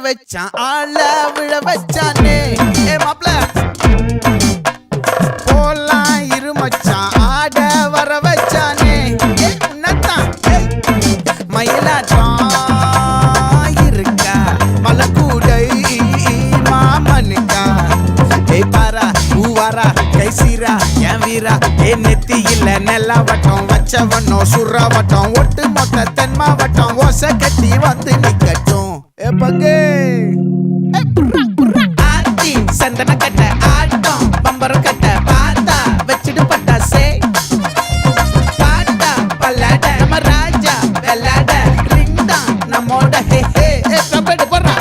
வச்சான் ஆள விழ வச்சானே ஏ மாப்ள போலாம் இரு மச்சான் ஆட வர வச்சானே ஏ உன்னதான் மயிலாட்டம் இருக்கா மலக்கூடை மாமனுக்கா ஏய் பாரா பூவாரா கைசீரா என் வீரா ஏ நெத்தி இல்ல நெல்லாவட்டம் வச்சவனோ சுறாவட்டம் ஒட்டு மொத்த தென் மாவட்டம் ஓசை கட்டி வந்து நிக்கட்டும் ஏ பங்கே ஆத்தி சந்தன கட்ட ஆட்டம் பம்பரம் கட்ட பாத்தா வச்சிடு பட்டாசே பாட்டா பல்லாட நம்ம ராஜா வெள்ளாட ரிங் தான் நம்மோட ஹே ஹே ஏ கபடி போறா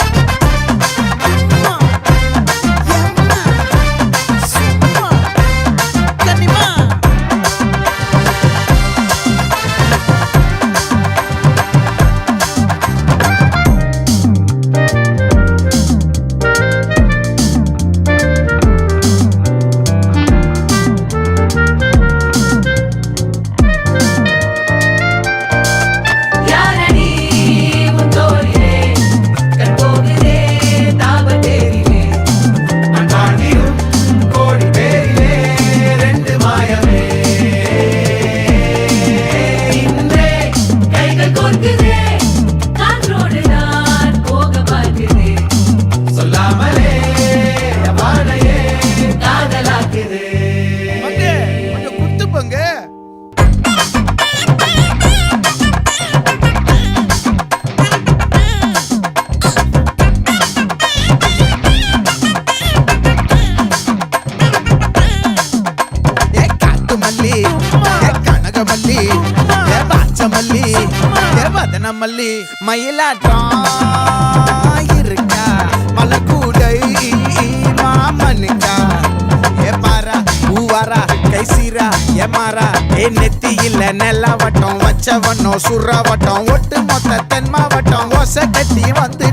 மல்லி மயிலாட்டம் இருக்கா மலக்கூடை மாமனுக்கா ஏ பாரா பூவாரா கைசீரா ஏ மாறா ஏ நெத்தி இல்ல நெல்லாவட்டம் வச்சவனோ சுறாவட்டம் ஒட்டு மொத்த தென் மாவட்டம் ஓசை கட்டி வந்து